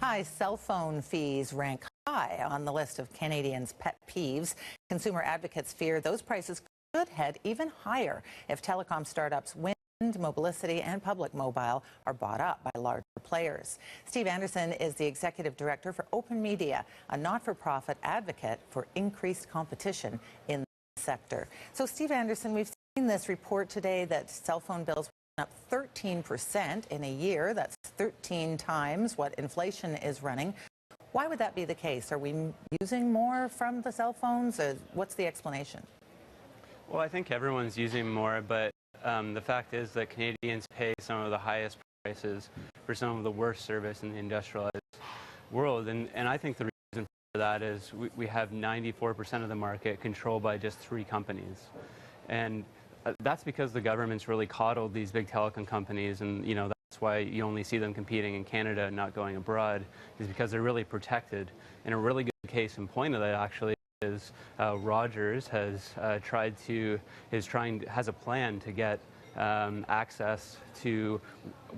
High cell phone fees rank high on the list of Canadians' pet peeves. Consumer advocates fear those prices could head even higher if telecom startups Wind, Mobilicity and Public Mobile are bought up by larger players. Steve Anderson is the executive director for OpenMedia, a not-for-profit advocate for increased competition in the sector. So, Steve Anderson, we've seen this report today that cell phone bills went up 13% in a year. That's 13 times what inflation is running. Why would that be the case? Are we using more from the cell phones? What's the explanation? Well, I think everyone's using more, but the fact is that Canadians pay some of the highest prices for some of the worst service in the industrialized world. And I think the reason for that is we have 94% of the market controlled by just 3 companies. And that's because the government's really coddled these big telecom companies, and that's why you only see them competing in Canada and not going abroad, is because they're really protected. And a really good case in point of that actually is Rogers has has a plan to get access to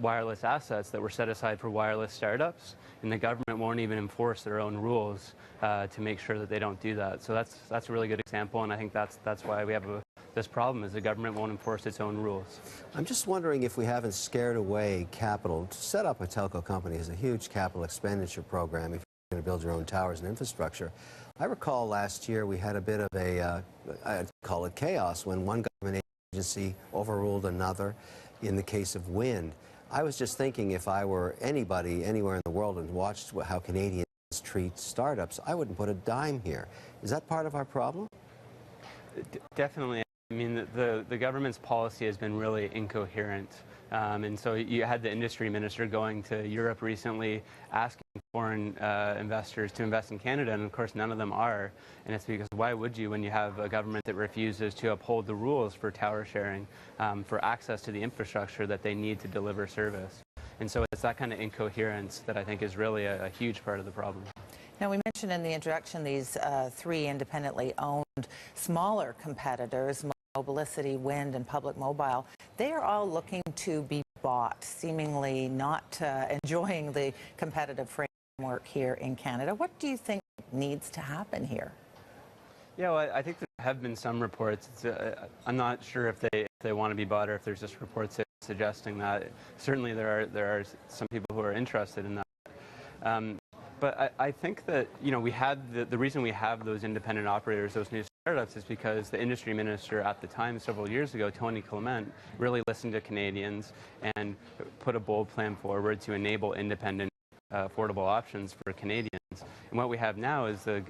wireless assets that were set aside for wireless startups, and the government won't even enforce their own rules to make sure that they don't do that. So that's a really good example, and I think that's why we have this problem, is the government won't enforce its own rules. I'm just wondering if we haven't scared away capital. To set up a telco company is a huge capital expenditure program if you're going to build your own towers and infrastructure. I recall last year we had a bit of a, I'd call it chaos, when one government agency overruled another in the case of wind. I was just thinking, if I were anybody anywhere in the world and watched how Canadians treat startups, I wouldn't put a dime here. Is that part of our problem? Definitely. I mean, the government's policy has been really incoherent. And so you had the industry minister going to Europe recently asking foreign investors to invest in Canada, and of course none of them are. And it's because why would you, when you have a government that refuses to uphold the rules for tower sharing, for access to the infrastructure that they need to deliver service? And so it's that kind of incoherence that I think is really a huge part of the problem. Now, we mentioned in the introduction these 3 independently owned smaller competitors, Mobilicity, Wind and Public Mobile. They are all looking to be bought, seemingly not enjoying the competitive framework here in Canada. What do you think needs to happen here? Yeah, well, I think there have been some reports. I'm not sure if they want to be bought or if there's just reports suggesting that. Certainly there are some people who are interested in that. But I think that, we had the reason we have those independent operators, those new startups, is because the industry minister at the time, several years ago, Tony Clement, really listened to Canadians and put a bold plan forward to enable independent, affordable options for Canadians. And what we have now is the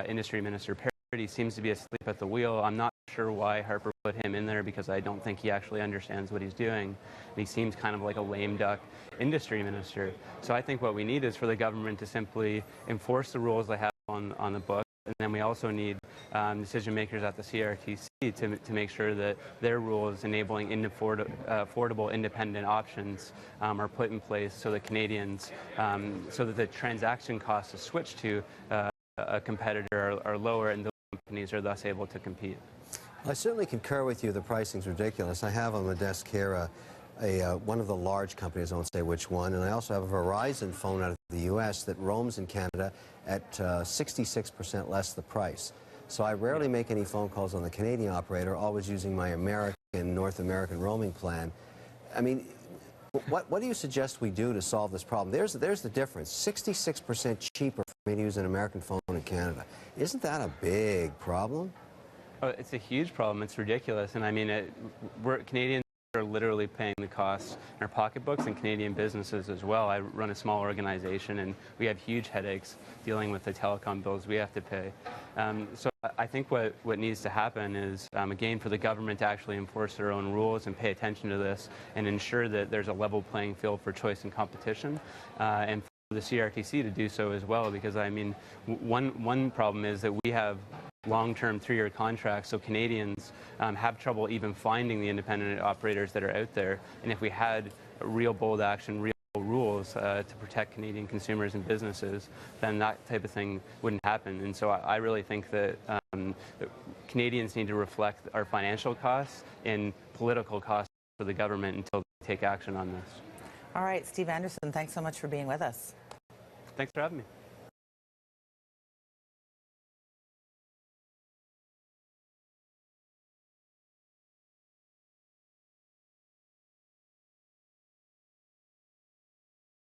industry minister, Parody, seems to be asleep at the wheel. I'm not sure why Harper put him in there, because I don't think he actually understands what he's doing. And he seems kind of like a lame duck industry minister. So I think what we need is for the government to simply enforce the rules they have on the book, and then we also need decision makers at the CRTC to make sure that their rules enabling affordable independent options are put in place, so that Canadians, so that the transaction costs to switch to a competitor are lower, and those companies are thus able to compete. I certainly concur with you. The pricing's ridiculous. I have on the desk here one of the large companies, I won't say which one, and I also have a Verizon phone out of the U.S. that roams in Canada at 66% less the price. So I rarely make any phone calls on the Canadian operator, always using my North American roaming plan. I mean, what do you suggest we do to solve this problem? There's the difference. 66% cheaper for me to use an American phone in Canada. Isn't that a big problem? Oh, it's a huge problem. It's ridiculous. And I mean, Canadians are literally paying the costs in our pocketbooks, and Canadian businesses as well. I run a small organization, and we have huge headaches dealing with the telecom bills we have to pay. So I think what needs to happen is, again, for the government to actually enforce their own rules and pay attention to this and ensure that there's a level playing field for choice and competition, and for the CRTC to do so as well, because I mean, one problem is that we have long-term 3-year contracts, so Canadians have trouble even finding the independent operators that are out there. And if we had real bold action, real rules to protect Canadian consumers and businesses, then that type of thing wouldn't happen. And so I really think that Canadians need to reflect our financial costs in political costs for the government until they take action on this. All right, Steve Anderson, thanks so much for being with us. Thanks for having me.